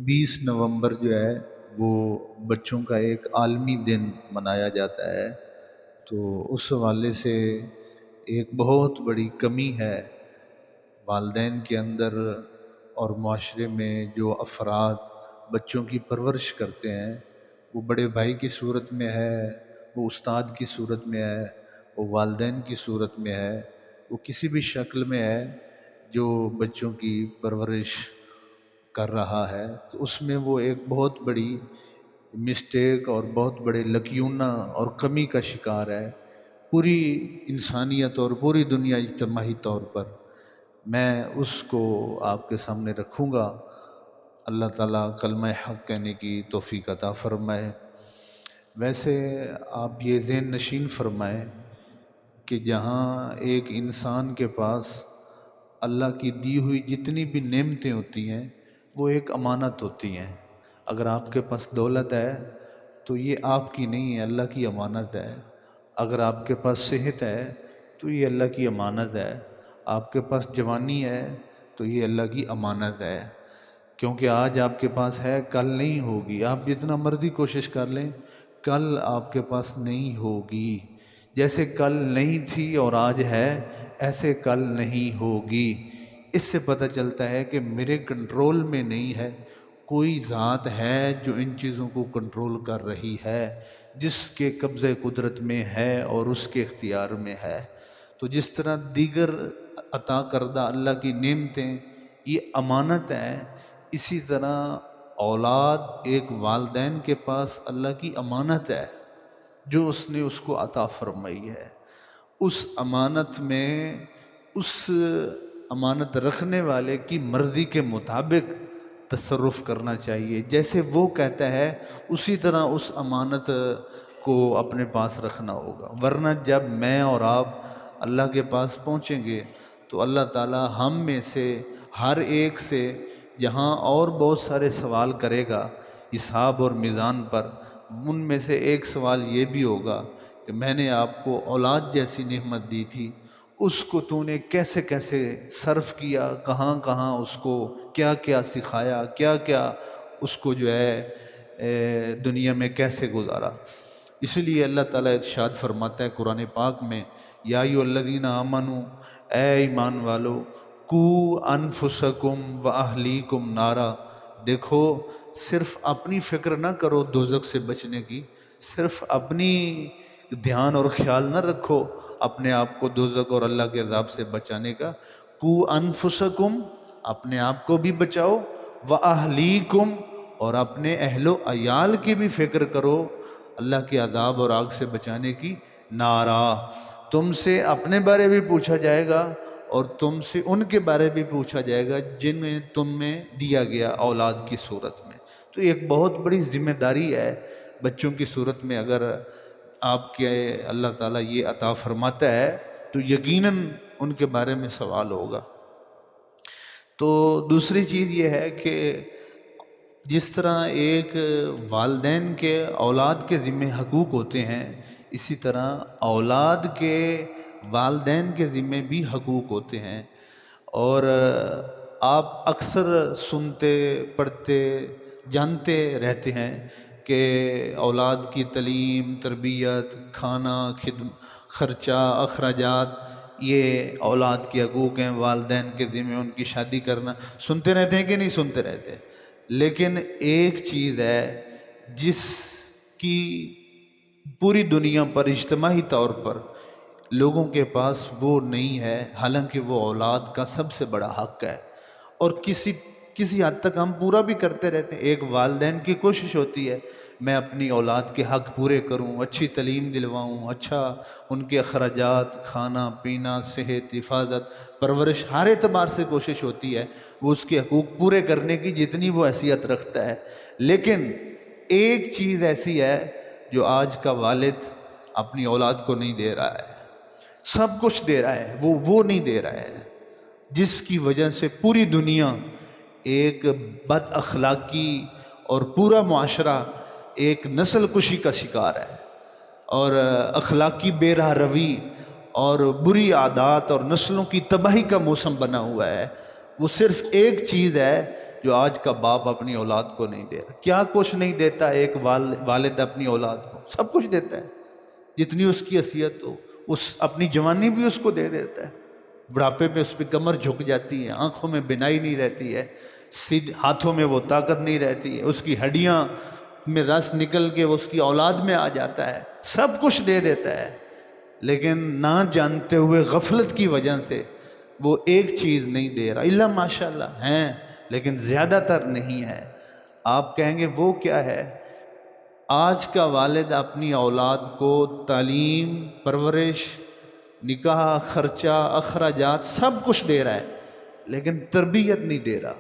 20 نومبر جو ہے وہ بچوں کا ایک عالمی دن منایا جاتا ہے، تو اس حوالے سے ایک بہت بڑی کمی ہے والدین کے اندر اور معاشرے میں۔ جو افراد بچوں کی پرورش کرتے ہیں وہ بڑے بھائی کی صورت میں ہے، وہ استاد کی صورت میں ہے، وہ والدین کی صورت میں ہے، وہ کسی بھی شکل میں ہے جو بچوں کی پرورش کر رہا ہے، تو اس میں وہ ایک بہت بڑی مسٹیک اور بہت بڑے لکیونہ اور کمی کا شکار ہے۔ پوری انسانیت اور پوری دنیا اجتماعی طور پر میں اس کو آپ کے سامنے رکھوں گا۔ اللہ تعالیٰ کلمہ حق کہنے کی توفیق عطا فرمائے۔ ویسے آپ یہ ذہن نشین فرمائیں کہ جہاں ایک انسان کے پاس اللہ کی دی ہوئی جتنی بھی نعمتیں ہوتی ہیں وہ ایک امانت ہوتی ہیں۔ اگر آپ کے پاس دولت ہے تو یہ آپ کی نہیں ہے، اللہ کی امانت ہے۔ اگر آپ کے پاس صحت ہے تو یہ اللہ کی امانت ہے۔ آپ کے پاس جوانی ہے تو یہ اللہ کی امانت ہے، کیونکہ آج آپ کے پاس ہے کل نہیں ہوگی۔ آپ جتنا مرضی کوشش کر لیں کل آپ کے پاس نہیں ہوگی۔ جیسے کل نہیں تھی اور آج ہے ایسے کل نہیں ہوگی۔ اس سے پتہ چلتا ہے کہ میرے کنٹرول میں نہیں ہے، کوئی ذات ہے جو ان چیزوں کو کنٹرول کر رہی ہے، جس کے قبضے قدرت میں ہے اور اس کے اختیار میں ہے۔ تو جس طرح دیگر عطا کردہ اللہ کی نعمتیں یہ امانت ہیں، اسی طرح اولاد ایک والدین کے پاس اللہ کی امانت ہے جو اس نے اس کو عطا فرمائی ہے۔ اس امانت میں اس امانت رکھنے والے کی مرضی کے مطابق تصرف کرنا چاہیے، جیسے وہ کہتا ہے اسی طرح اس امانت کو اپنے پاس رکھنا ہوگا۔ ورنہ جب میں اور آپ اللہ کے پاس پہنچیں گے تو اللہ تعالیٰ ہم میں سے ہر ایک سے جہاں اور بہت سارے سوال کرے گا حساب اور میزان پر، ان میں سے ایک سوال یہ بھی ہوگا کہ میں نے آپ کو اولاد جیسی نعمت دی تھی، اس کو تو نے کیسے کیسے صرف کیا، کہاں کہاں اس کو کیا کیا سکھایا، کیا کیا اس کو جو ہے دنیا میں کیسے گزارا۔ اس لیے اللہ تعالیٰ ارشاد فرماتا ہے قرآن پاک میں، یا ایھا الذین آمنوا، اے ایمان والو، قوا انفسکم و اہلیکم نارا۔ دیکھو صرف اپنی فکر نہ کرو دوزخ سے بچنے کی، صرف اپنی دھیان اور خیال نہ رکھو اپنے آپ کو دوزخ اور اللہ کے عذاب سے بچانے کا۔ قوا انفسکم، اپنے آپ کو بھی بچاؤ، و اہلیکم، اور اپنے اہل و عیال کی بھی فکر کرو اللہ کے عذاب اور آگ سے بچانے کی۔ نارا، تم سے اپنے بارے بھی پوچھا جائے گا اور تم سے ان کے بارے بھی پوچھا جائے گا جن میں تم میں دیا گیا اولاد کی صورت میں۔ تو ایک بہت بڑی ذمہ داری ہے بچوں کی صورت میں۔ اگر آپ کے اللہ تعالیٰ یہ عطا فرماتا ہے تو یقیناً ان کے بارے میں سوال ہوگا۔ تو دوسری چیز یہ ہے کہ جس طرح ایک والدین کے اولاد کے ذمہ حقوق ہوتے ہیں، اسی طرح اولاد کے والدین کے ذمہ بھی حقوق ہوتے ہیں۔ اور آپ اکثر سنتے پڑھتے جانتے رہتے ہیں کہ اولاد کی تعلیم، تربیت، کھانا، خرچہ، اخراجات، یہ اولاد کے حقوق ہیں، والدین کے ذمہ ان کی شادی کرنا۔ سنتے رہتے ہیں کہ نہیں سنتے رہتے؟ لیکن ایک چیز ہے جس کی پوری دنیا پر اجتماعی طور پر لوگوں کے پاس وہ نہیں ہے، حالانکہ وہ اولاد کا سب سے بڑا حق ہے، اور کسی حد تک ہم پورا بھی کرتے رہتے ہیں۔ ایک والدین کی کوشش ہوتی ہے میں اپنی اولاد کے حق پورے کروں، اچھی تعلیم دلواؤں، اچھا ان کے اخراجات، کھانا پینا، صحت، حفاظت، پرورش، ہر اعتبار سے کوشش ہوتی ہے وہ اس کے حقوق پورے کرنے کی جتنی وہ حیثیت رکھتا ہے۔ لیکن ایک چیز ایسی ہے جو آج کا والد اپنی اولاد کو نہیں دے رہا ہے، سب کچھ دے رہا ہے، وہ نہیں دے رہا ہے، جس کی وجہ سے پوری دنیا ایک بد اخلاقی اور پورا معاشرہ ایک نسل کشی کا شکار ہے، اور اخلاقی بے راہ روی اور بری عادات اور نسلوں کی تباہی کا موسم بنا ہوا ہے۔ وہ صرف ایک چیز ہے جو آج کا باپ اپنی اولاد کو نہیں دے رہا۔ کیا کچھ نہیں دیتا ایک والد اپنی اولاد کو، سب کچھ دیتا ہے، جتنی اس کی حیثیت ہو۔ اس اپنی جوانی بھی اس کو دے دیتا ہے، بڑھاپے میں اس پہ کمر جھک جاتی ہے، آنکھوں میں بینائی نہیں رہتی ہے، ہاتھوں میں وہ طاقت نہیں رہتی ہے، اس کی ہڈیاں میں رس نکل کے وہ اس کی اولاد میں آ جاتا ہے، سب کچھ دے دیتا ہے، لیکن نہ جانتے ہوئے غفلت کی وجہ سے وہ ایک چیز نہیں دے رہا۔ اللہ ماشاء اللہ ہیں لیکن زیادہ تر نہیں ہے۔ آپ کہیں گے وہ کیا ہے؟ آج کا والد اپنی اولاد کو تعلیم، پرورش، نکاح، خرچہ، اخراجات سب کچھ دے رہا ہے لیکن تربیت نہیں دے رہا۔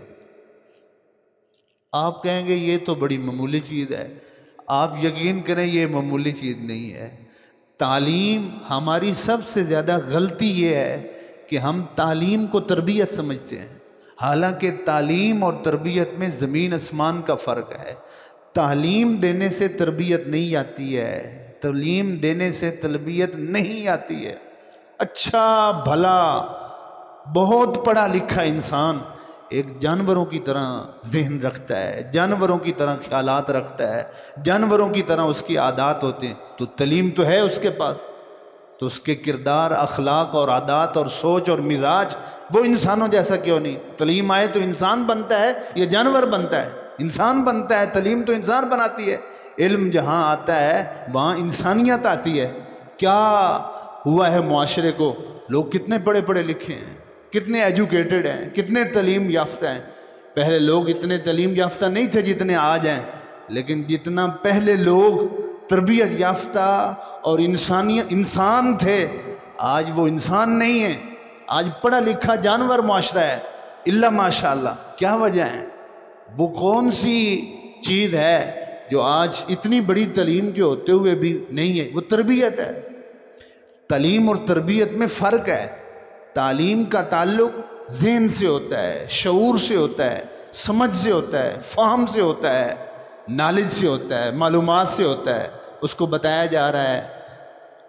آپ کہیں گے یہ تو بڑی معمولی چیز ہے، آپ یقین کریں یہ معمولی چیز نہیں ہے۔ تعلیم، ہماری سب سے زیادہ غلطی یہ ہے کہ ہم تعلیم کو تربیت سمجھتے ہیں، حالانکہ تعلیم اور تربیت میں زمین آسمان کا فرق ہے۔ تعلیم دینے سے تربیت نہیں آتی ہے، تعلیم دینے سے تربیت نہیں آتی ہے۔ اچھا بھلا بہت پڑھا لکھا انسان ایک جانوروں کی طرح ذہن رکھتا ہے، جانوروں کی طرح خیالات رکھتا ہے، جانوروں کی طرح اس کی عادات ہوتے ہیں، تو تعلیم تو ہے اس کے پاس، تو اس کے کردار، اخلاق اور عادات اور سوچ اور مزاج وہ انسانوں جیسا کیوں نہیں؟ تعلیم آئے تو انسان بنتا ہے یا جانور بنتا ہے؟ انسان بنتا ہے، تعلیم تو انسان بناتی ہے۔ علم جہاں آتا ہے وہاں انسانیت آتی ہے۔ کیا ہوا ہے معاشرے کو؟ لوگ کتنے پڑھے پڑھے لکھے ہیں، کتنے ایجوکیٹڈ ہیں، کتنے تعلیم یافتہ ہیں۔ پہلے لوگ اتنے تعلیم یافتہ نہیں تھے جتنے آج ہیں، لیکن جتنا پہلے لوگ تربیت یافتہ اور انسان تھے، آج وہ انسان نہیں ہیں، آج پڑھا لکھا جانور معاشرہ ہے۔ اللہ ماشاء اللہ، کیا وجہ ہے؟ وہ کون سی چیز ہے جو آج اتنی بڑی تعلیم کے ہوتے ہوئے بھی نہیں ہے؟ وہ تربیت ہے۔ تعلیم اور تربیت میں فرق ہے۔ تعلیم کا تعلق ذہن سے ہوتا ہے، شعور سے ہوتا ہے، سمجھ سے ہوتا ہے، فہم سے ہوتا ہے، نالج سے ہوتا ہے، معلومات سے ہوتا ہے۔ اس کو بتایا جا رہا ہے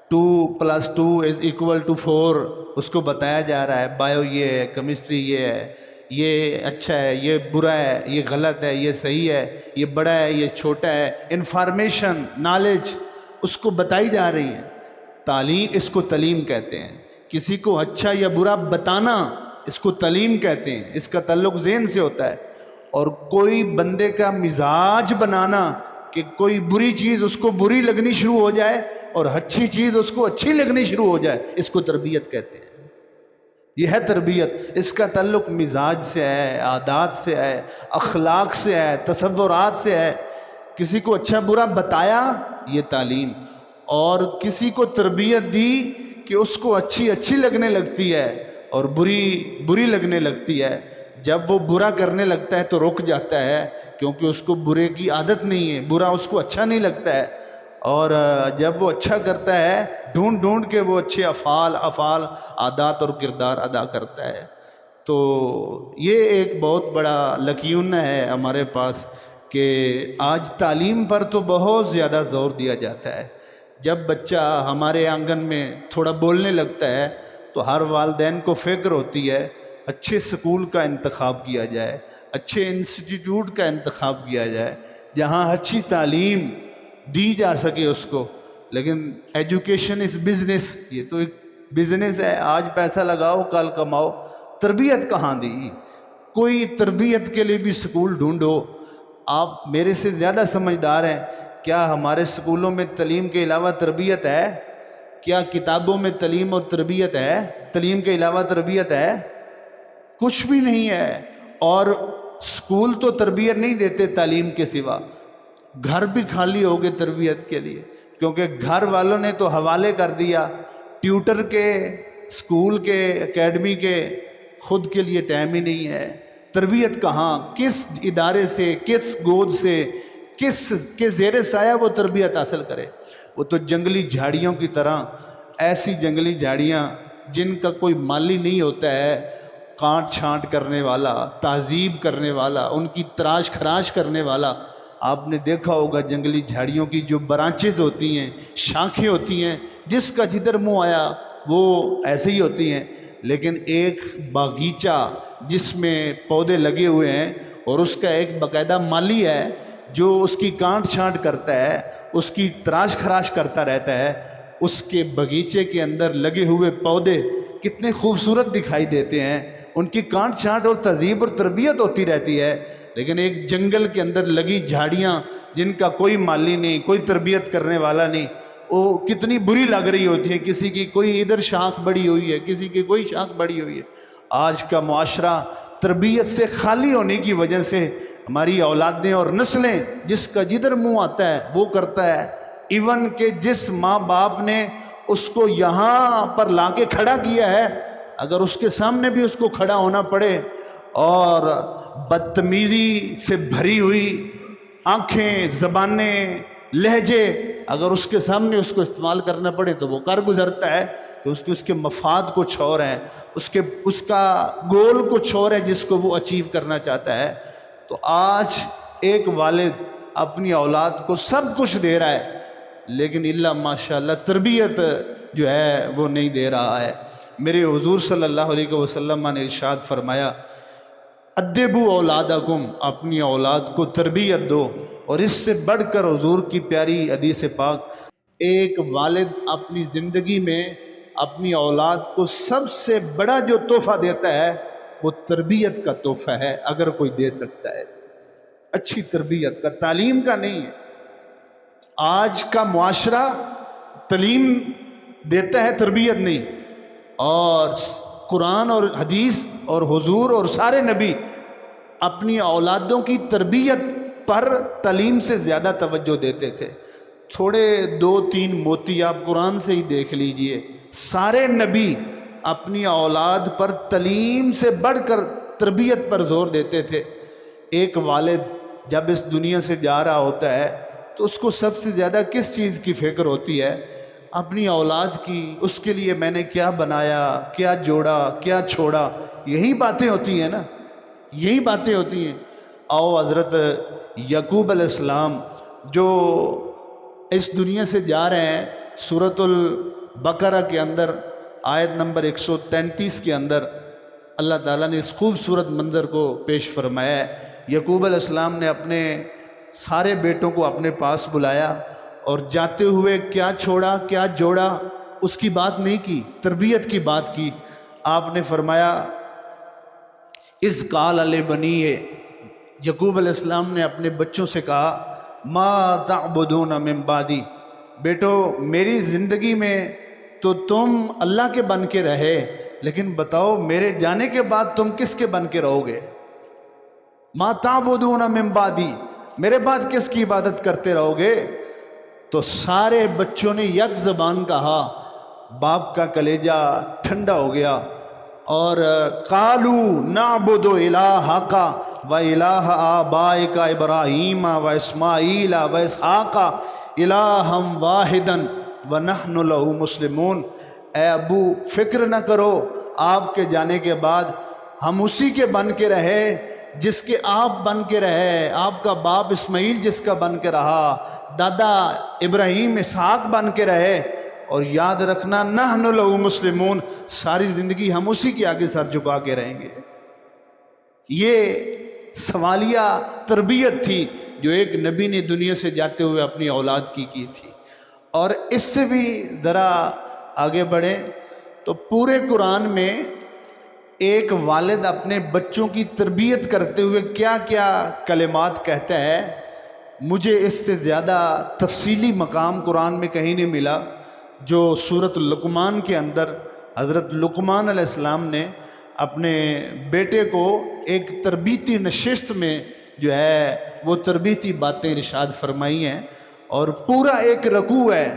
2+2=4، اس کو بتایا جا رہا ہے بایو یہ ہے، کیمسٹری یہ ہے، یہ اچھا ہے، یہ برا ہے، یہ غلط ہے، یہ صحیح ہے، یہ بڑا ہے، یہ چھوٹا ہے۔ انفارمیشن، نالج اس کو بتائی جا رہی ہے۔ تعلیم، اس کو تعلیم کہتے ہیں۔ کسی کو اچھا یا برا بتانا، اس کو تعلیم کہتے ہیں۔ اس کا تعلق ذہن سے ہوتا ہے۔ اور کوئی بندے کا مزاج بنانا کہ کوئی بری چیز اس کو بری لگنی شروع ہو جائے اور اچھی چیز اس کو اچھی لگنی شروع ہو جائے، اس کو تربیت کہتے ہیں۔ یہ ہے تربیت۔ اس کا تعلق مزاج سے ہے، عادات سے ہے، اخلاق سے ہے، تصورات سے ہے۔ کسی کو اچھا برا بتایا، یہ تعلیم۔ اور کسی کو تربیت دی کہ اس کو اچھی لگنے لگتی ہے اور بری لگنے لگتی ہے۔ جب وہ برا کرنے لگتا ہے تو رک جاتا ہے، کیونکہ اس کو برے کی عادت نہیں ہے، برا اس کو اچھا نہیں لگتا ہے۔ اور جب وہ اچھا کرتا ہے، ڈھونڈ کے وہ اچھے افعال، عادات اور کردار ادا کرتا ہے۔ تو یہ ایک بہت بڑا لکیونہ ہے ہمارے پاس کہ آج تعلیم پر تو بہت زیادہ زور دیا جاتا ہے۔ جب بچہ ہمارے آنگن میں تھوڑا بولنے لگتا ہے تو ہر والدین کو فکر ہوتی ہے اچھے سکول کا انتخاب کیا جائے، اچھے انسٹیٹیوٹ کا انتخاب کیا جائے جہاں اچھی تعلیم دی جا سکے اس کو۔ لیکن ایجوکیشن از بزنس، یہ تو ایک بزنس ہے، آج پیسہ لگاؤ کل کماؤ۔ تربیت کہاں دی؟ کوئی تربیت کے لیے بھی سکول ڈھونڈو۔ آپ میرے سے زیادہ سمجھدار ہیں، کیا ہمارے سکولوں میں تعلیم کے علاوہ تربیت ہے؟ کیا کتابوں میں تعلیم اور تربیت ہے؟ تعلیم کے علاوہ تربیت ہے؟ کچھ بھی نہیں ہے۔ اور سکول تو تربیت نہیں دیتے تعلیم کے سوا، گھر بھی خالی ہو گئے تربیت کے لیے، کیونکہ گھر والوں نے تو حوالے کر دیا ٹیوٹر کے، سکول کے، اکیڈمی کے، خود کے لیے ٹائم ہی نہیں ہے۔ تربیت کہاں؟ کس ادارے سے، کس گود سے، کس کے زیر سایہ وہ تربیت حاصل کرے؟ وہ تو جنگلی جھاڑیوں کی طرح، ایسی جنگلی جھاڑیاں جن کا کوئی مالی نہیں ہوتا ہے، کاٹ چھانٹ کرنے والا، تہذیب کرنے والا، ان کی تراش خراش کرنے والا۔ آپ نے دیکھا ہوگا جنگلی جھاڑیوں کی جو برانچز ہوتی ہیں، شاخیں ہوتی ہیں، جس کا جدھر منہ آیا وہ ایسے ہی ہوتی ہیں۔ لیکن ایک باغیچہ جس میں پودے لگے ہوئے ہیں اور اس کا ایک باقاعدہ مالی ہے جو اس کی کانٹ چھانٹ کرتا ہے، اس کی تراش خراش کرتا رہتا ہے۔ اس کے باغیچے کے اندر لگے ہوئے پودے کتنے خوبصورت دکھائی دیتے ہیں، ان کی کانٹ چھانٹ اور تہذیب اور تربیت ہوتی رہتی ہے، لیکن ایک جنگل کے اندر لگی جھاڑیاں جن کا کوئی مالی نہیں، کوئی تربیت کرنے والا نہیں، وہ کتنی بری لگ رہی ہوتی ہے۔ کسی کی کوئی ادھر شاخ بڑی ہوئی ہے، کسی کی کوئی شاخ بڑی ہوئی ہے۔ آج کا معاشرہ تربیت سے خالی ہونے کی وجہ سے ہماری اولادیں اور نسلیں جس کا جدھر منہ آتا ہے وہ کرتا ہے۔ ایون کہ جس ماں باپ نے اس کو یہاں پر لا کے کھڑا کیا ہے، اگر اس کے سامنے بھی اس کو کھڑا ہونا پڑے اور بدتمیزی سے بھری ہوئی آنکھیں، زبانیں، لہجے اگر اس کے سامنے اس کو استعمال کرنا پڑے تو وہ کر گزرتا ہے کہ اس کے مفاد کچھ اور ہیں، اس کا گول کچھ اور ہے جس کو وہ اچیو کرنا چاہتا ہے۔ تو آج ایک والد اپنی اولاد کو سب کچھ دے رہا ہے لیکن اللہ ماشاءاللہ تربیت جو ہے وہ نہیں دے رہا ہے۔ میرے حضور صلی اللہ علیہ وسلم نے ارشاد فرمایا، ادبوا اولادکم، اپنی اولاد کو تربیت دو۔ اور اس سے بڑھ کر حضور کی پیاری حدیث پاک، ایک والد اپنی زندگی میں اپنی اولاد کو سب سے بڑا جو تحفہ دیتا ہے وہ تربیت کا تحفہ ہے، اگر کوئی دے سکتا ہے اچھی تربیت کا، تعلیم کا نہیں ہے۔ آج کا معاشرہ تعلیم دیتا ہے، تربیت نہیں، اور قرآن اور حدیث اور حضور اور سارے نبی اپنی اولادوں کی تربیت پر تعلیم سے زیادہ توجہ دیتے تھے۔ تھوڑے 2-3 موتی آپ قرآن سے ہی دیکھ لیجئے، سارے نبی اپنی اولاد پر تعلیم سے بڑھ کر تربیت پر زور دیتے تھے۔ ایک والد جب اس دنیا سے جا رہا ہوتا ہے تو اس کو سب سے زیادہ کس چیز کی فکر ہوتی ہے؟ اپنی اولاد کی، اس کے لیے میں نے کیا بنایا، کیا جوڑا، کیا چھوڑا، یہی باتیں ہوتی ہیں نا، یہی باتیں ہوتی ہیں۔ آؤ حضرت یعقوب علیہ السلام جو اس دنیا سے جا رہے ہیں، سورۃ البقرہ کے اندر آیت نمبر 133 کے اندر اللہ تعالیٰ نے اس خوبصورت منظر کو پیش فرمایا ہے۔ یعقوب علیہ السلام نے اپنے سارے بیٹوں کو اپنے پاس بلایا اور جاتے ہوئے کیا چھوڑا کیا جوڑا اس کی بات نہیں کی، تربیت کی بات کی۔ آپ نے فرمایا اذ قال لبنیہ، یعقوب علیہ السلام نے اپنے بچوں سے کہا ما تعبدون من بعدی، بیٹو میری زندگی میں تو تم اللہ کے بن کے رہے، لیکن بتاؤ میرے جانے کے بعد تم کس کے بن کے رہو گے؟ ما تعبدون من بعدی، میرے بعد کس کی عبادت کرتے رہو گے؟ تو سارے بچوں نے یک زبان کہا، باپ کا کلیجہ ٹھنڈا ہو گیا، اور قالو نعبد الہک و الہ آبائک ابراہیم و اسماعیل و اسحاق الہا واحدا ونحن لہ مسلمون۔ اے ابو فکر نہ کرو، آپ کے جانے کے بعد ہم اسی کے بن کے رہے جس کے آپ بن کے رہے، آپ کا باپ اسماعیل جس کا بن کے رہا، دادا ابراہیم اسحاق بن کے رہے، اور یاد رکھنا نحن لہ مسلمون، ساری زندگی ہم اسی کے آگے سر جھکا کے رہیں گے۔ یہ سوالیہ تربیت تھی جو ایک نبی نے دنیا سے جاتے ہوئے اپنی اولاد کی تھی۔ اور اس سے بھی ذرا آگے بڑھیں تو پورے قرآن میں ایک والد اپنے بچوں کی تربیت کرتے ہوئے کیا کیا کلمات کہتا ہے، مجھے اس سے زیادہ تفصیلی مقام قرآن میں کہیں نہیں ملا جو سورۃ لقمان کے اندر حضرت لقمان علیہ السلام نے اپنے بیٹے کو ایک تربیتی نشست میں جو ہے وہ تربیتی باتیں ارشاد فرمائی ہیں، اور پورا ایک رکوع ہے۔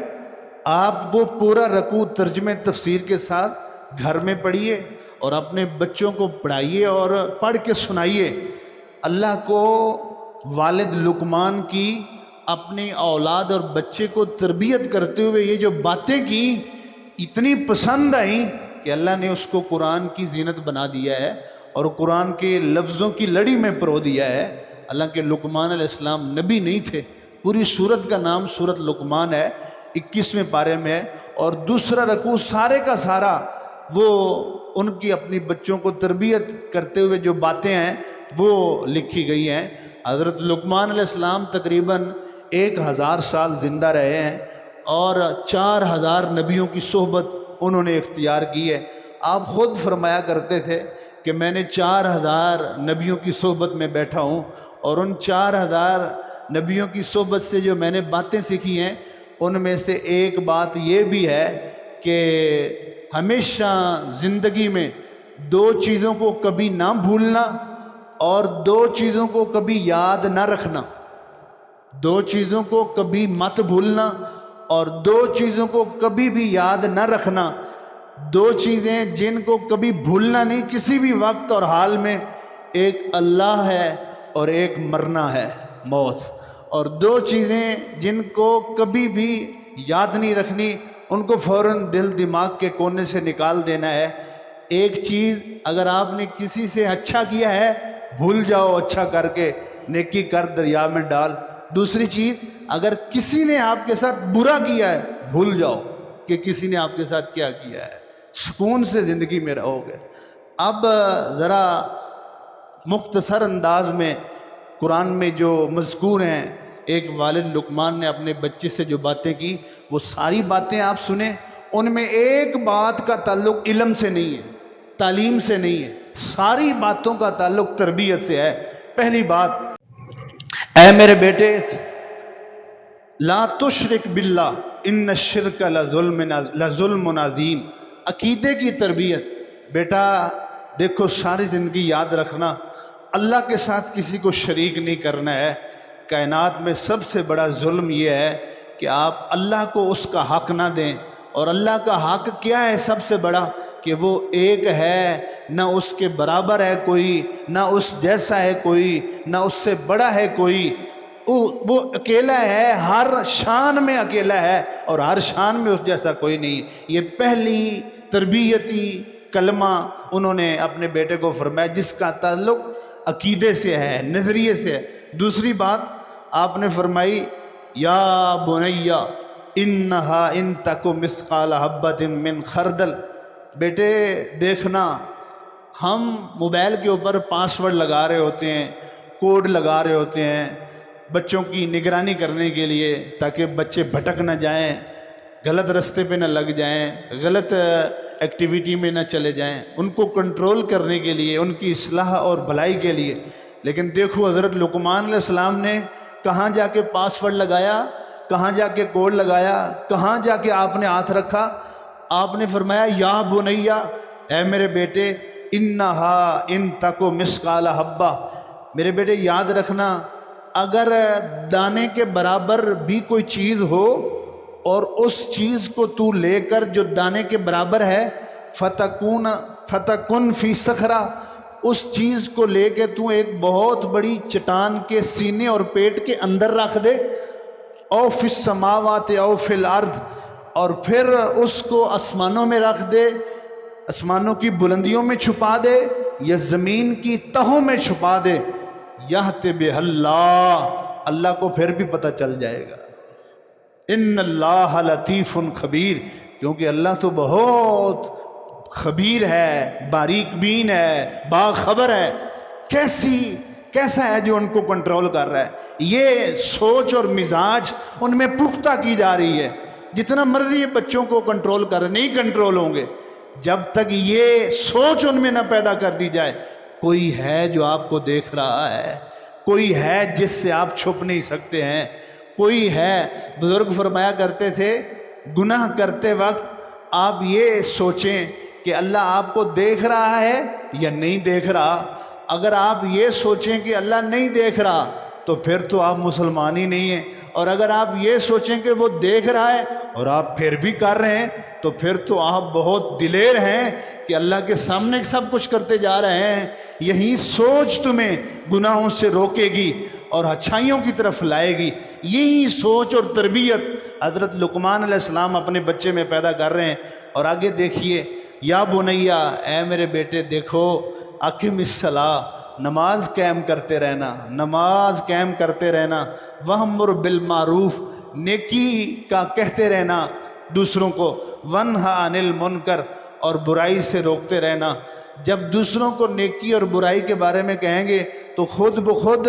آپ وہ پورا رکوع ترجمہ تفسیر کے ساتھ گھر میں پڑھیے اور اپنے بچوں کو پڑھائیے اور پڑھ کے سنائیے۔ اللہ کو والد لقمان کی اپنی اولاد اور بچے کو تربیت کرتے ہوئے یہ جو باتیں کی اتنی پسند آئیں کہ اللہ نے اس کو قرآن کی زینت بنا دیا ہے اور قرآن کے لفظوں کی لڑی میں پرو دیا ہے۔ اللہ کے لقمان علیہ السلام نبی نہیں تھے، پوری سورت کا نام سورت لقمان ہے، 21ویں پارے میں ہے، اور دوسرا رکوع سارے کا سارا وہ ان کی اپنی بچوں کو تربیت کرتے ہوئے جو باتیں ہیں وہ لکھی گئی ہیں۔ حضرت لقمان علیہ السلام تقریباً 1000 سال زندہ رہے ہیں اور 4000 نبیوں کی صحبت انہوں نے اختیار کی ہے۔ آپ خود فرمایا کرتے تھے کہ میں نے 4000 نبیوں کی صحبت میں بیٹھا ہوں، اور ان 4000 نبیوں کی صحبت سے جو میں نے باتیں سیکھی ہیں ان میں سے ایک بات یہ بھی ہے کہ ہمیشہ زندگی میں 2 چیزوں کو کبھی نہ بھولنا اور 2 چیزوں کو کبھی یاد نہ رکھنا۔ 2 چیزوں کو کبھی مت بھولنا اور 2 چیزوں کو کبھی بھی یاد نہ رکھنا۔ 2 چیزیں جن کو کبھی بھولنا نہیں کسی بھی وقت اور حال میں، ایک اللہ ہے اور ایک مرنا ہے، موت۔ اور 2 چیزیں جن کو کبھی بھی یاد نہیں رکھنی، ان کو فوراً دل دماغ کے کونے سے نکال دینا ہے۔ ایک چیز، اگر آپ نے کسی سے اچھا کیا ہے بھول جاؤ، اچھا کر کے نیکی کر دریا میں ڈال۔ دوسری چیز، اگر کسی نے آپ کے ساتھ برا کیا ہے بھول جاؤ کہ کسی نے آپ کے ساتھ کیا کیا ہے، سکون سے زندگی میں رہو گے۔ اب ذرا مختصر انداز میں قرآن میں جو مذکور ہیں، ایک والد لقمان نے اپنے بچے سے جو باتیں کی وہ ساری باتیں آپ سنیں۔ ان میں ایک بات کا تعلق علم سے نہیں ہے، تعلیم سے نہیں ہے، ساری باتوں کا تعلق تربیت سے ہے۔ پہلی بات، اے میرے بیٹے لا تشرک باللہ ان الشرک لظلم عظیم، عقیدے کی تربیت۔ بیٹا دیکھو، ساری زندگی یاد رکھنا اللہ کے ساتھ کسی کو شریک نہیں کرنا ہے۔ کائنات میں سب سے بڑا ظلم یہ ہے کہ آپ اللہ کو اس کا حق نہ دیں، اور اللہ کا حق کیا ہے سب سے بڑا؟ کہ وہ ایک ہے، نہ اس کے برابر ہے کوئی، نہ اس جیسا ہے کوئی، نہ اس سے بڑا ہے کوئی۔ وہ اکیلا ہے، ہر شان میں اکیلا ہے اور ہر شان میں اس جیسا کوئی نہیں۔ یہ پہلی تربیتی کلمہ انہوں نے اپنے بیٹے کو فرمایا، جس کا تعلق عقیدے سے ہے، نظریے سے ہے۔ دوسری بات آپ نے فرمائی، یا بنیا انہا ان تک مثقال حبۃ من خردل، بیٹے دیکھنا، ہم موبائل کے اوپر پاسورڈ لگا رہے ہوتے ہیں، کوڈ لگا رہے ہوتے ہیں بچوں کی نگرانی کرنے کے لیے، تاکہ بچے بھٹک نہ جائیں، غلط رستے پہ نہ لگ جائیں، غلط ایکٹیویٹی میں نہ چلے جائیں، ان کو کنٹرول کرنے کے لیے، ان کی اصلاح اور بھلائی کے لیے۔ لیکن دیکھو حضرت لقمان علیہ السلام نے کہاں جا کے پاسورڈ لگایا، کہاں جا کے کوڈ لگایا، کہاں جا کے آپ نے ہاتھ رکھا؟ آپ نے فرمایا، یا بنیا، اے میرے بیٹے، انہا ان تکو مثقال حبہ، میرے بیٹے یاد رکھنا، اگر دانے کے برابر بھی کوئی چیز ہو اور اس چیز کو تو لے کر جو دانے کے برابر ہے، فتکن فی صخرہ، اس چیز کو لے کے تو ایک بہت بڑی چٹان کے سینے اور پیٹ کے اندر رکھ دے، او فی السماوات او فی الارض، اور پھر اس کو آسمانوں میں رکھ دے، آسمانوں کی بلندیوں میں چھپا دے یا زمین کی تہوں میں چھپا دے، یہت بہ اللہ، اللہ کو پھر بھی پتہ چل جائے گا۔ ان اللہ لطیف خبیر، کیونکہ اللہ تو بہت خبیر ہے، باریک بین ہے، باخبر ہے۔ کیسا ہے جو ان کو کنٹرول کر رہا ہے؟ یہ سوچ اور مزاج ان میں پختہ کی جا رہی ہے۔ جتنا مرضی یہ بچوں کو کنٹرول کر رہے، نہیں کنٹرول ہوں گے جب تک یہ سوچ ان میں نہ پیدا کر دی جائے۔ کوئی ہے جو آپ کو دیکھ رہا ہے، کوئی ہے جس سے آپ چھپ نہیں سکتے ہیں، کوئی ہے۔ بزرگ فرمایا کرتے تھے، گناہ کرتے وقت آپ یہ سوچیں کہ اللہ آپ کو دیکھ رہا ہے یا نہیں دیکھ رہا۔ اگر آپ یہ سوچیں کہ اللہ نہیں دیکھ رہا تو پھر تو آپ مسلمان ہی نہیں ہیں، اور اگر آپ یہ سوچیں کہ وہ دیکھ رہا ہے اور آپ پھر بھی کر رہے ہیں تو پھر تو آپ بہت دلیر ہیں کہ اللہ کے سامنے سب کچھ کرتے جا رہے ہیں۔ یہی سوچ تمہیں گناہوں سے روکے گی اور اچھائیوں کی طرف لائے گی۔ یہی سوچ اور تربیت حضرت لقمان علیہ السلام اپنے بچے میں پیدا کر رہے ہیں۔ اور آگے دیکھیے، یا بنیا، اے میرے بیٹے دیکھو، اقم الصلاۃ، نماز قائم کرتے رہنا، نماز قائم کرتے رہنا، وامر بالمعروف، نیکی کا کہتے رہنا دوسروں کو، ونہا عن المنکر، اور برائی سے روکتے رہنا۔ جب دوسروں کو نیکی اور برائی کے بارے میں کہیں گے تو خود بخود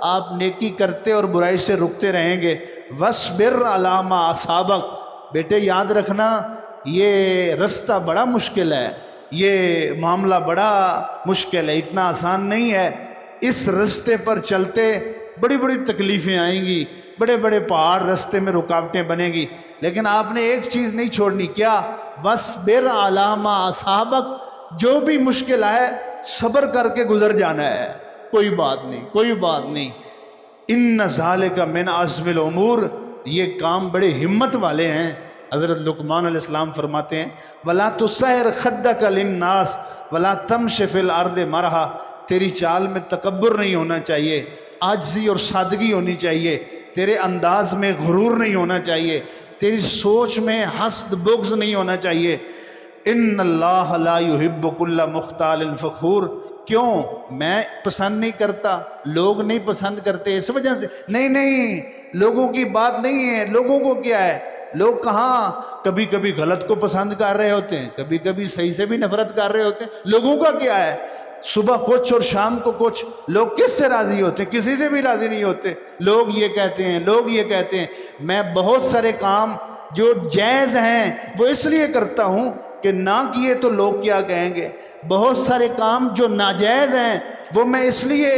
آپ نیکی کرتے اور برائی سے رکتے رہیں گے۔ وَاصْبِرْ عَلَىٰ مَا أَصَابَكَ، بیٹے یاد رکھنا یہ رستہ بڑا مشکل ہے، یہ معاملہ بڑا مشکل ہے، اتنا آسان نہیں ہے۔ اس رستے پر چلتے بڑی بڑی تکلیفیں آئیں گی، بڑے بڑے پہاڑ رستے میں رکاوٹیں بنیں گی، لیکن آپ نے ایک چیز نہیں چھوڑنی، کیا؟ وَاصْبِرْ عَلَىٰ مَا أَصَابَكَ، جو بھی مشکل آئے صبر کر کے گزر جانا ہے، کوئی بات نہیں، کوئی بات نہیں۔ اِنَّ ذَلِكَ مِنْ عَزْمِ الْأُمُورِ، یہ کام بڑے ہمت والے ہیں۔ حضرت لقمان علیہ السلام فرماتے ہیں وَلَا تُصَعِّرْ خَدَّكَ لِلنَّاسِ وَلَا تَمْشِ فِي الْأَرْضِ مَرَحًا، تیری چال میں تکبر نہیں ہونا چاہیے، عاجزی اور سادگی ہونی چاہیے، تیرے انداز میں غرور نہیں ہونا چاہیے، تیری سوچ میں حسد بغض نہیں ہونا چاہیے۔ ان اللہ لا یحب کل مختال فخور، کیوں؟ میں پسند نہیں کرتا، لوگ نہیں پسند کرتے اس وجہ سے؟ نہیں، لوگوں کی بات نہیں ہے، لوگوں کو کیا ہے، لوگ کہاں کبھی کبھی غلط کو پسند کر رہے ہوتے ہیں، کبھی کبھی صحیح سے بھی نفرت کر رہے ہوتے ہیں، لوگوں کا کیا ہے؟ صبح کچھ اور شام کو کچھ، لوگ کس سے راضی ہوتے ہیں؟ کسی سے بھی راضی نہیں ہوتے، لوگ یہ کہتے ہیں، لوگ یہ کہتے ہیں۔ میں بہت سارے کام جو جائز ہیں وہ اس لیے کرتا ہوں کہ نہ کیے تو لوگ کیا کہیں گے، بہت سارے کام جو ناجائز ہیں وہ میں اس لیے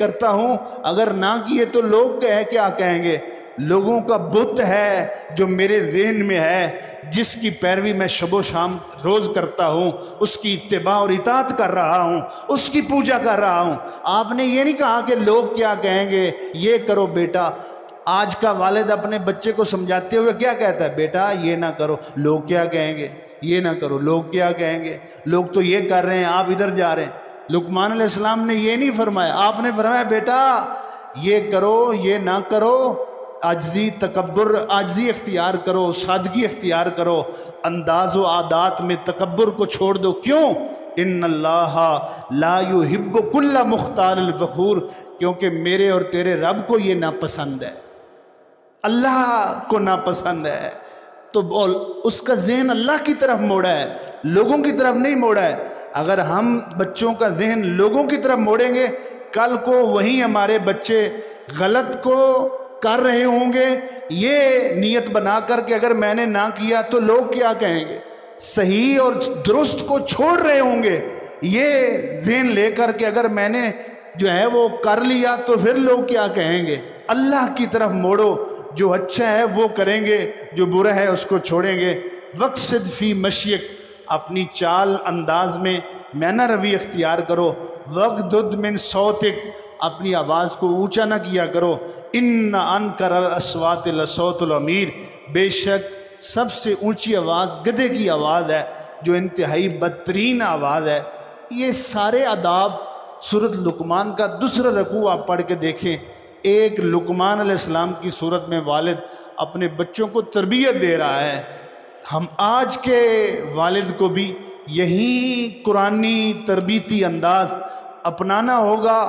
کرتا ہوں، اگر نہ کیے تو لوگ کیا کہیں گے۔ لوگوں کا بت ہے جو میرے ذہن میں ہے، جس کی پیروی میں شب و شام روز کرتا ہوں، اس کی اتباع اور اطاعت کر رہا ہوں، اس کی پوجا کر رہا ہوں۔ آپ نے یہ نہیں کہا کہ لوگ کیا کہیں گے، یہ کرو بیٹا۔ آج کا والد اپنے بچے کو سمجھاتے ہوئے کیا کہتا ہے؟ بیٹا یہ نہ کرو، لوگ کیا کہیں گے، یہ نہ کرو، لوگ کیا کہیں گے، لوگ تو یہ کر رہے ہیں، آپ ادھر جا رہے ہیں۔ لقمان علیہ السلام نے یہ نہیں فرمایا، آپ نے فرمایا بیٹا یہ کرو، یہ نہ کرو، عاجزی تکبر، عاجزی اختیار کرو، سادگی اختیار کرو، انداز و عادات میں تکبر کو چھوڑ دو۔ کیوں؟ ان اللہ لا یحب کل مختال فخور، کیونکہ میرے اور تیرے رب کو یہ ناپسند ہے، اللہ کو ناپسند ہے۔ تو اس کا ذہن اللہ کی طرف موڑا ہے، لوگوں کی طرف نہیں موڑا ہے۔ اگر ہم بچوں کا ذہن لوگوں کی طرف موڑیں گے، کل کو وہیں ہمارے بچے غلط کو کر رہے ہوں گے، یہ نیت بنا کر کہ اگر میں نے نہ کیا تو لوگ کیا کہیں گے، صحیح اور درست کو چھوڑ رہے ہوں گے، یہ ذہن لے کر کہ اگر میں نے جو ہے وہ کر لیا تو پھر لوگ کیا کہیں گے۔ اللہ کی طرف موڑو، جو اچھا ہے وہ کریں گے، جو برا ہے اس کو چھوڑیں گے۔ وقصد فی مشیک، اپنی چال انداز میں میانہ روی اختیار کرو۔ وغضض من صوتک، اپنی آواز کو اونچا نہ کیا کرو۔ ان انکر الاصوات لصوت الحمیر، بے شک سب سے اونچی آواز گدھے کی آواز ہے، جو انتہائی بدترین آواز ہے۔ یہ سارے آداب سورۃ لقمان کا دوسرا رکوع آپ پڑھ کے دیکھیں، ایک لقمان علیہ السلام کی صورت میں والد اپنے بچوں کو تربیت دے رہا ہے۔ ہم آج کے والد کو بھی یہی قرآنی تربیتی انداز اپنانا ہوگا،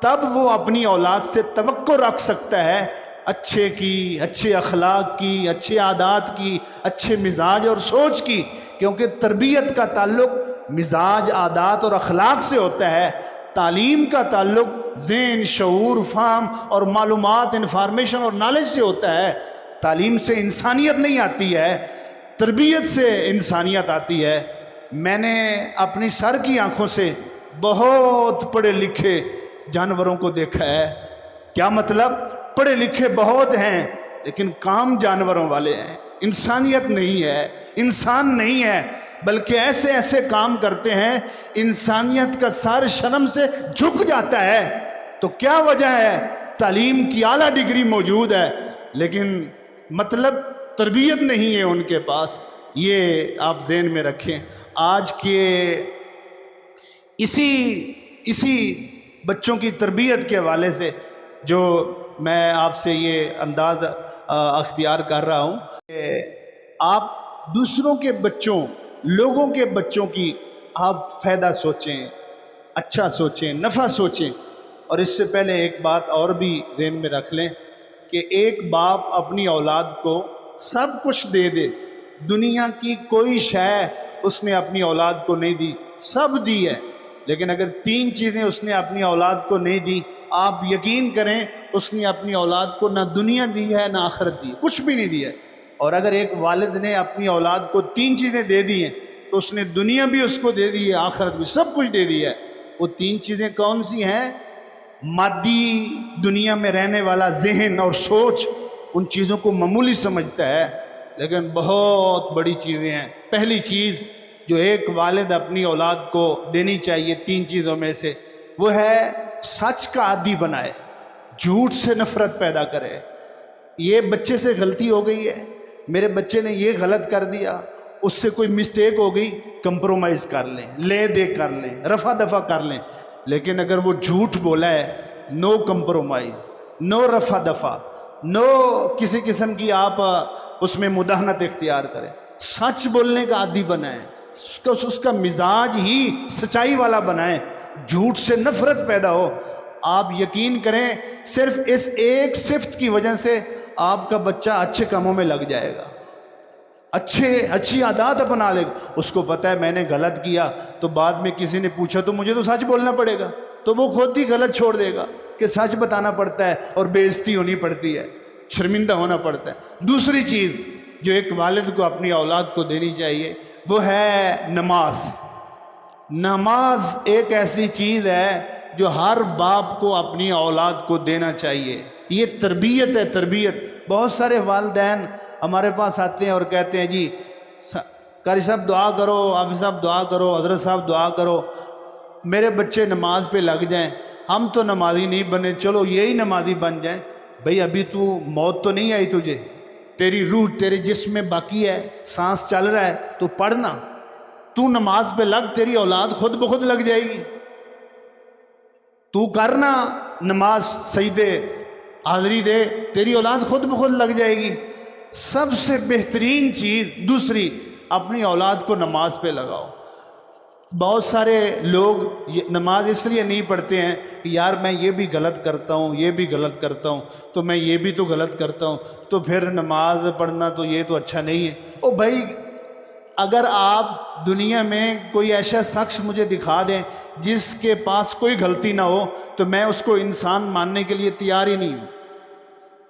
تب وہ اپنی اولاد سے توقع رکھ سکتا ہے اچھے کی، اچھے اخلاق کی، اچھے عادات کی، اچھے مزاج اور سوچ کی، کیونکہ تربیت کا تعلق مزاج، عادات اور اخلاق سے ہوتا ہے۔ تعلیم کا تعلق ذہن، شعور، فہم اور معلومات، انفارمیشن اور نالج سے ہوتا ہے۔ تعلیم سے انسانیت نہیں آتی ہے، تربیت سے انسانیت آتی ہے۔ میں نے اپنی سر کی آنکھوں سے بہت پڑھے لکھے جانوروں کو دیکھا ہے۔ کیا مطلب؟ پڑھے لکھے بہت ہیں لیکن کام جانوروں والے ہیں، انسانیت نہیں ہے، انسان نہیں ہے، بلکہ ایسے ایسے کام کرتے ہیں انسانیت کا سار شرم سے جھک جاتا ہے۔ تو کیا وجہ ہے؟ تعلیم کی اعلیٰ ڈگری موجود ہے لیکن مطلب تربیت نہیں ہے ان کے پاس۔ یہ آپ ذہن میں رکھیں۔ آج کے اسی بچوں کی تربیت کے حوالے سے جو میں آپ سے یہ انداز اختیار کر رہا ہوں کہ آپ دوسروں کے بچوں، لوگوں کے بچوں کی آپ فائدہ سوچیں، اچھا سوچیں، نفع سوچیں۔ اور اس سے پہلے ایک بات اور بھی ذہن میں رکھ لیں کہ ایک باپ اپنی اولاد کو سب کچھ دے دے، دنیا کی کوئی شے اس نے اپنی اولاد کو نہیں دی، سب دی ہے، لیکن اگر 3 چیزیں اس نے اپنی اولاد کو نہیں دی، آپ یقین کریں اس نے اپنی اولاد کو نہ دنیا دی ہے نہ آخرت دی، کچھ بھی نہیں دیا ہے۔ اور اگر ایک والد نے اپنی اولاد کو 3 چیزیں دے دی ہیں تو اس نے دنیا بھی اس کو دے دی ہے، آخرت بھی، سب کچھ دے دیا ہے۔ وہ 3 چیزیں کون سی ہیں؟ مادی دنیا میں رہنے والا ذہن اور سوچ ان چیزوں کو معمولی سمجھتا ہے، لیکن بہت بڑی چیزیں ہیں۔ پہلی چیز جو ایک والد اپنی اولاد کو دینی چاہیے 3 چیزوں میں سے، وہ ہے سچ کا عادی بنائے، جھوٹ سے نفرت پیدا کرے۔ یہ بچے سے غلطی ہو گئی ہے، میرے بچے نے یہ غلط کر دیا، اس سے کوئی مسٹیک ہو گئی، کمپرومائز کر لیں، لے دے کر لیں، رفع دفع کر لیں۔ لیکن اگر وہ جھوٹ بولا ہے، نو کمپرومائز، نو رفع دفع، نو کسی قسم کی آپ اس میں مداہنت اختیار کریں، سچ بولنے کا عادی بنائیں، اس کا مزاج ہی سچائی والا بنائیں، جھوٹ سے نفرت پیدا ہو۔ آپ یقین کریں صرف اس ایک صفت کی وجہ سے آپ کا بچہ اچھے کاموں میں لگ جائے گا، اچھی عادات اپنا لے گا۔ اس کو پتہ ہے میں نے غلط کیا تو بعد میں کسی نے پوچھا تو مجھے تو سچ بولنا پڑے گا، تو وہ خود ہی غلط چھوڑ دے گا کہ سچ بتانا پڑتا ہے اور بے عزتی ہونی پڑتی ہے، شرمندہ ہونا پڑتا ہے۔ دوسری چیز جو ایک والد کو اپنی اولاد کو دینی چاہیے وہ ہے نماز۔ نماز ایک ایسی چیز ہے جو ہر باپ کو اپنی اولاد کو دینا چاہیے، یہ تربیت ہے، تربیت۔ بہت سارے والدین ہمارے پاس آتے ہیں اور کہتے ہیں جی قاری صاحب دعا کرو، حافظ صاحب دعا کرو، حضرت صاحب دعا کرو، میرے بچے نماز پہ لگ جائیں، ہم تو نمازی نہیں بنے، چلو یہی نمازی بن جائیں۔ بھئی ابھی تو موت تو نہیں آئی تجھے، تیری روح تیرے جسم میں باقی ہے، سانس چل رہا ہے، تو پڑھنا، تو نماز پہ لگ، تیری اولاد خود بخود لگ جائے گی۔ تو کرنا نماز، سجدے، حاضری دے، تیری اولاد خود بخود لگ جائے گی۔ سب سے بہترین چیز دوسری، اپنی اولاد کو نماز پہ لگاؤ۔ بہت سارے لوگ نماز اس لیے نہیں پڑھتے ہیں کہ یار میں یہ بھی غلط کرتا ہوں، یہ بھی غلط کرتا ہوں، تو میں یہ بھی تو غلط کرتا ہوں، تو پھر نماز پڑھنا تو یہ تو اچھا نہیں ہے۔ او بھائی اگر آپ دنیا میں کوئی ایسا شخص مجھے دکھا دیں جس کے پاس کوئی غلطی نہ ہو تو میں اس کو انسان ماننے کے لیے تیار ہی نہیں ہوں۔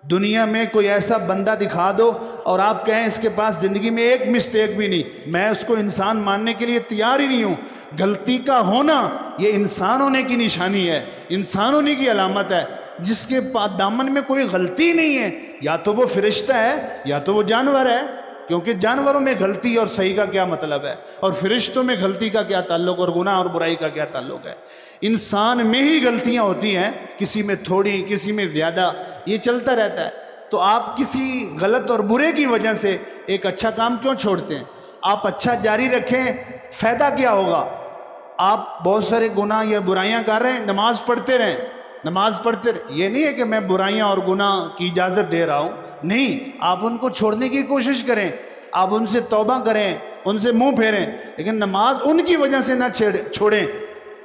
دنیا میں کوئی ایسا بندہ دکھا دو اور آپ کہیں اس کے پاس زندگی میں ایک مسٹیک بھی نہیں، میں اس کو انسان ماننے کے لیے تیار ہی نہیں ہوں۔ غلطی کا ہونا یہ انسان ہونے کی نشانی ہے، انسان ہونے کی علامت ہے۔ جس کے دامن میں کوئی غلطی نہیں ہے یا تو وہ فرشتہ ہے یا تو وہ جانور ہے، کیونکہ جانوروں میں غلطی اور صحیح کا کیا مطلب ہے، اور فرشتوں میں غلطی کا کیا تعلق، اور گناہ اور برائی کا کیا تعلق ہے۔ انسان میں ہی غلطیاں ہوتی ہیں، کسی میں تھوڑی، کسی میں زیادہ، یہ چلتا رہتا ہے۔ تو آپ کسی غلط اور برے کی وجہ سے ایک اچھا کام کیوں چھوڑتے ہیں؟ آپ اچھا جاری رکھیں، فائدہ کیا ہوگا؟ آپ بہت سارے گناہ یا برائیاں کر رہے ہیں، نماز پڑھتے رہیں، نماز پڑھتے رہیں۔ یہ نہیں ہے کہ میں برائیاں اور گناہ کی اجازت دے رہا ہوں، نہیں، آپ ان کو چھوڑنے کی کوشش کریں، آپ ان سے توبہ کریں، ان سے منہ پھیریں، لیکن نماز ان کی وجہ سے نہ چھوڑیں۔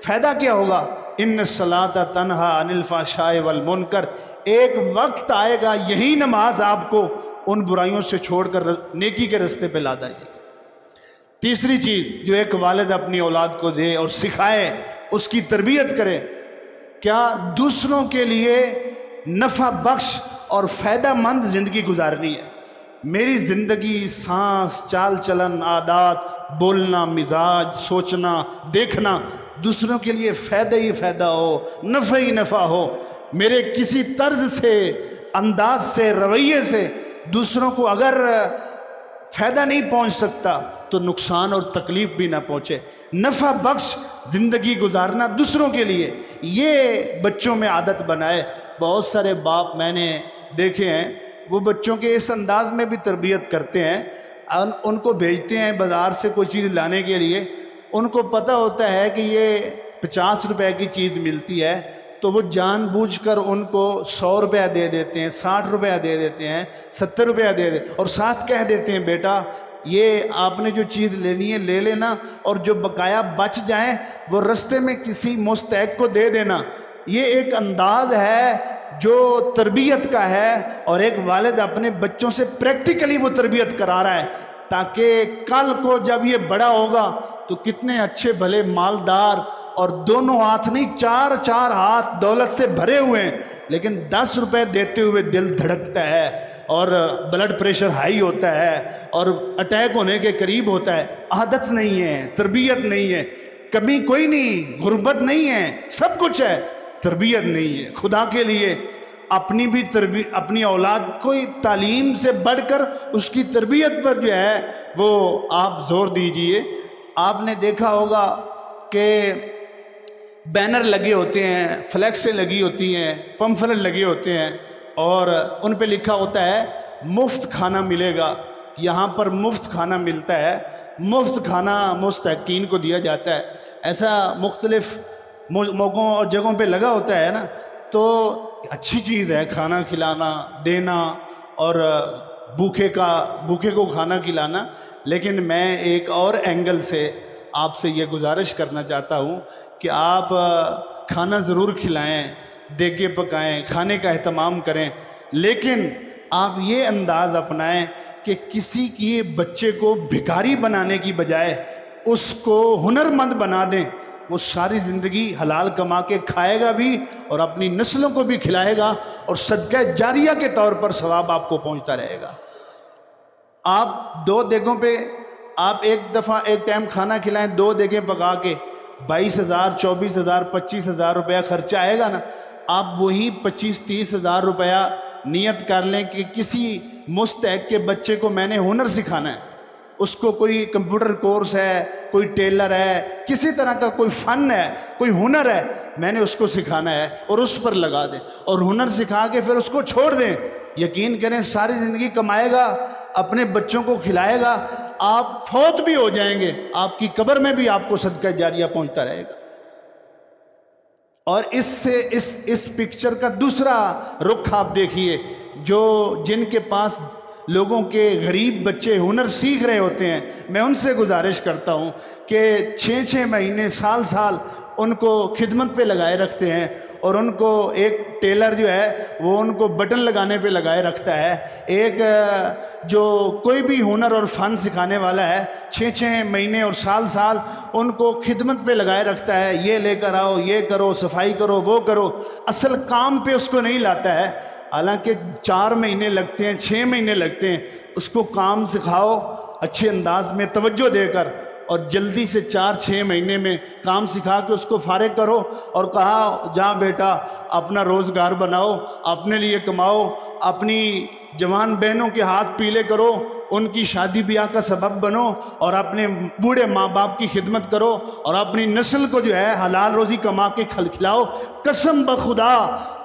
فائدہ کیا ہوگا؟ ان الصلاۃ تنہی عن الفحشاء والمنکر، ایک وقت آئے گا یہی نماز آپ کو ان برائیوں سے چھوڑ کر نیکی کے رستے پہ لا دے گی۔ تیسری چیز جو ایک والد اپنی اولاد کو دے اور سکھائے، اس کی تربیت کرے، کیا دوسروں کے لیے نفع بخش اور فائدہ مند زندگی گزارنی ہے۔ میری زندگی، سانس، چال چلن، عادات، بولنا، مزاج، سوچنا، دیکھنا دوسروں کے لیے فائدہ ہی فائدہ ہو، نفع ہی نفع ہو۔ میرے کسی طرز سے، انداز سے، رویے سے دوسروں کو اگر فائدہ نہیں پہنچ سکتا تو نقصان اور تکلیف بھی نہ پہنچے۔ نفع بخش زندگی گزارنا دوسروں کے لیے، یہ بچوں میں عادت بنائے۔ بہت سارے باپ میں نے دیکھے ہیں، وہ بچوں کے اس انداز میں بھی تربیت کرتے ہیں، ان کو بھیجتے ہیں بازار سے کوئی چیز لانے کے لیے، ان کو پتہ ہوتا ہے کہ یہ 50 روپے کی چیز ملتی ہے، تو وہ جان بوجھ کر ان کو 100 روپیہ دے دیتے ہیں، 60 روپیہ دے دیتے ہیں، 70 روپیہ دے دیتے ہیں، اور ساتھ کہہ دیتے ہیں بیٹا یہ آپ نے جو چیز لینی ہے لے لینا، اور جو بقایا بچ جائیں وہ رستے میں کسی مستحق کو دے دینا۔ یہ ایک انداز ہے جو تربیت کا ہے، اور ایک والد اپنے بچوں سے پریکٹیکلی وہ تربیت کرا رہا ہے تاکہ کل کو جب یہ بڑا ہوگا تو کتنے اچھے بھلے مالدار، اور دونوں ہاتھ نہیں 4 ہاتھ دولت سے بھرے ہوئے ہیں، لیکن 10 روپے دیتے ہوئے دل دھڑکتا ہے اور بلڈ پریشر ہائی ہوتا ہے اور اٹیک ہونے کے قریب ہوتا ہے۔ عادت نہیں ہے، تربیت نہیں ہے، کمی کوئی نہیں، غربت نہیں ہے، سب کچھ ہے، تربیت نہیں ہے۔ خدا کے لیے اپنی بھی تربیت، اپنی اولاد کو تعلیم سے بڑھ کر اس کی تربیت پر جو ہے وہ آپ زور دیجئے۔ آپ نے دیکھا ہوگا کہ بینر لگے ہوتے ہیں، فلیکسیں لگی ہوتی ہیں، پمفلٹ لگے ہوتے ہیں، اور ان پہ لکھا ہوتا ہے مفت کھانا ملے گا، یہاں پر مفت کھانا ملتا ہے، مفت کھانا مستحقین کو دیا جاتا ہے۔ ایسا مختلف موقعوں اور جگہوں پہ لگا ہوتا ہے نا، تو اچھی چیز ہے کھانا کھلانا دینا اور بھوکے کو کھانا کھلانا، لیکن میں ایک اور اینگل سے آپ سے یہ گزارش کرنا چاہتا ہوں کہ آپ کھانا ضرور کھلائیں، دیگیں پکائیں، کھانے کا اہتمام کریں، لیکن آپ یہ انداز اپنائیں کہ کسی کی بچے کو بھکاری بنانے کی بجائے اس کو ہنرمند بنا دیں، وہ ساری زندگی حلال کما کے کھائے گا بھی اور اپنی نسلوں کو بھی کھلائے گا، اور صدقہ جاریہ کے طور پر ثواب آپ کو پہنچتا رہے گا۔ آپ 2 دیگوں پہ آپ ایک ٹائم کھانا کھلائیں، 2 دیگیں پکا کے 22,000 24,000 25,000 روپیہ خرچہ آئے گا نا، آپ وہی 25-30 ہزار روپیہ نیت کر لیں کہ کسی مستحق کے بچے کو میں نے ہنر سکھانا ہے، اس کو کوئی کمپیوٹر کورس ہے، کوئی ٹیلر ہے، کسی طرح کا کوئی فن ہے، کوئی ہنر ہے، میں نے اس کو سکھانا ہے، اور اس پر لگا دیں، اور ہنر سکھا کے پھر اس کو چھوڑ دیں۔ یقین کریں ساری زندگی کمائے گا، اپنے بچوں کو کھلائے گا، آپ فوت بھی ہو جائیں گے، آپ کی قبر میں بھی آپ کو صدقہ جاریہ پہنچتا رہے گا۔ اور اس پکچر کا دوسرا رخ آپ دیکھیے، جن کے پاس لوگوں کے غریب بچے ہنر سیکھ رہے ہوتے ہیں، میں ان سے گزارش کرتا ہوں کہ 6 مہینے سال ان کو خدمت پہ لگائے رکھتے ہیں، اور ان کو ایک ٹیلر جو ہے وہ ان کو بٹن لگانے پہ لگائے رکھتا ہے، ایک جو کوئی بھی ہنر اور فن سکھانے والا ہے 6 مہینے اور سال ان کو خدمت پہ لگائے رکھتا ہے، یہ لے کر آؤ، یہ کرو، صفائی کرو، وہ کرو، اصل کام پہ اس کو نہیں لاتا ہے، حالانکہ 4 مہینے لگتے ہیں، 6 مہینے لگتے ہیں، اس کو کام سکھاؤ اچھے انداز میں توجہ دے کر، اور جلدی سے 4-6 مہینے میں کام سکھا کے اس کو فارغ کرو، اور کہا جا بیٹا اپنا روزگار بناؤ، اپنے لیے کماؤ، اپنی جوان بہنوں کے ہاتھ پیلے کرو، ان کی شادی بیاہ کا سبب بنو، اور اپنے بوڑھے ماں باپ کی خدمت کرو، اور اپنی نسل کو جو ہے حلال روزی کما کے کھلاؤ۔ قسم بخدا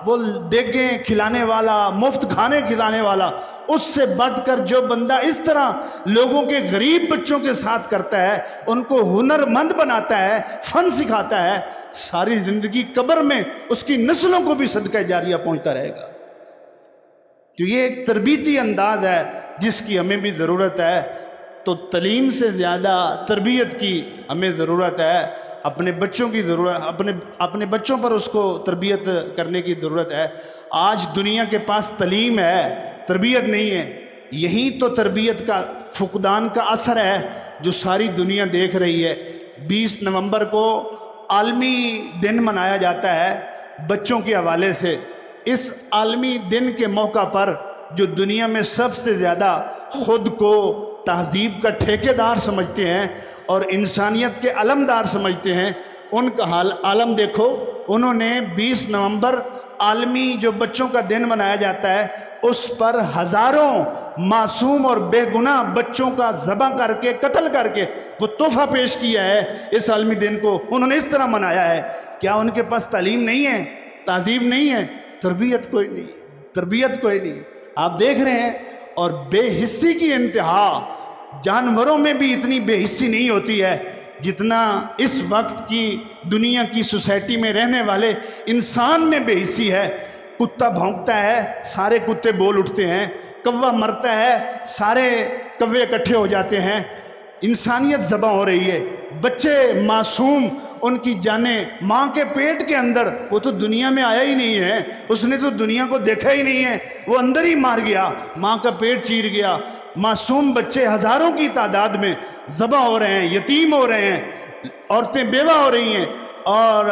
وہ دیگیں کھلانے والا، مفت کھانے کھلانے والا، اس سے بڑھ کر جو بندہ اس طرح لوگوں کے غریب بچوں کے ساتھ کرتا ہے، ان کو ہنرمند بناتا ہے، فن سکھاتا ہے، ساری زندگی قبر میں اس کی نسلوں کو بھی صدقہ جاریہ پہنچتا رہے گا۔ تو یہ ایک تربیتی انداز ہے جس کی ہمیں بھی ضرورت ہے۔ تو تعلیم سے زیادہ تربیت کی ہمیں ضرورت ہے، اپنے بچوں کی ضرورت، اپنے بچوں پر اس کو تربیت کرنے کی ضرورت ہے۔ آج دنیا کے پاس تعلیم ہے، تربیت نہیں ہے، یہی تو تربیت کا فقدان کا اثر ہے جو ساری دنیا دیکھ رہی ہے۔ 20 نومبر کو عالمی دن منایا جاتا ہے بچوں کے حوالے سے۔ اس عالمی دن کے موقع پر جو دنیا میں سب سے زیادہ خود کو تہذیب کا ٹھیکیدار سمجھتے ہیں اور انسانیت کے علمدار سمجھتے ہیں، ان کا عالم دیکھو، انہوں نے 20 نومبر عالمی جو بچوں کا دن منایا جاتا ہے اس پر ہزاروں معصوم اور بے گناہ بچوں کا ذبح کر کے، قتل کر کے وہ تحفہ پیش کیا ہے۔ اس عالمی دن کو انہوں نے اس طرح منایا ہے۔ کیا ان کے پاس تعلیم نہیں ہے، تہذیب نہیں ہے، تربیت کوئی نہیں، تربیت کوئی نہیں؟ آپ دیکھ رہے ہیں، اور بے حسی کی انتہا، جانوروں میں بھی اتنی بے حسی نہیں ہوتی ہے جتنا اس وقت کی دنیا کی سوسائٹی میں رہنے والے انسان میں بے حسی ہے۔ کتا بھونکتا ہے، سارے کتے بول اٹھتے ہیں، کوا مرتا ہے، سارے کوے اکٹھے ہو جاتے ہیں، انسانیت ذبح ہو رہی ہے، بچے معصوم، ان کی جانیں ماں کے پیٹ کے اندر، وہ تو دنیا میں آیا ہی نہیں ہے، اس نے تو دنیا کو دیکھا ہی نہیں ہے، وہ اندر ہی مار گیا، ماں کا پیٹ چیر گیا، معصوم بچے ہزاروں کی تعداد میں ذبح ہو رہے ہیں، یتیم ہو رہے ہیں، عورتیں بیوہ ہو رہی ہیں، اور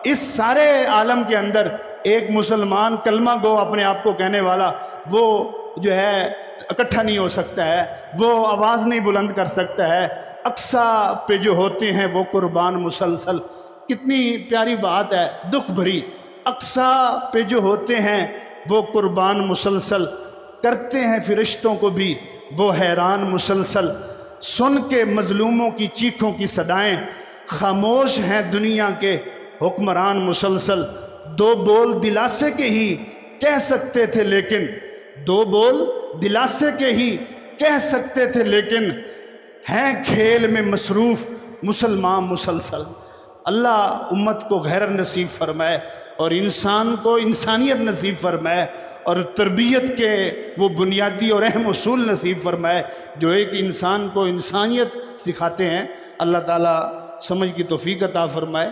اس سارے عالم کے اندر ایک مسلمان کلمہ گو اپنے آپ کو کہنے والا، وہ جو ہے اکٹھا نہیں ہو سکتا ہے، وہ آواز نہیں بلند کر سکتا ہے، اقصیٰ پہ جو ہوتے ہیں وہ قربان مسلسل۔ کتنی پیاری بات ہے، دکھ بھری، اقصیٰ پہ جو ہوتے ہیں وہ قربان مسلسل، کرتے ہیں فرشتوں کو بھی وہ حیران مسلسل، سن کے مظلوموں کی چیخوں کی صدائیں، خاموش ہیں دنیا کے حکمران مسلسل۔ دو بول دلاسے کے ہی کہہ سکتے تھے لیکن، دو بول دلاسے کے ہی کہہ سکتے تھے لیکن، ہیں کھیل میں مصروف مسلمان مسلسل۔ اللہ امت کو غیرت نصیب فرمائے اور انسان کو انسانیت نصیب فرمائے اور تربیت کے وہ بنیادی اور اہم اصول نصیب فرمائے جو ایک انسان کو انسانیت سکھاتے ہیں۔ اللہ تعالیٰ سمجھ کی توفیق عطا فرمائے۔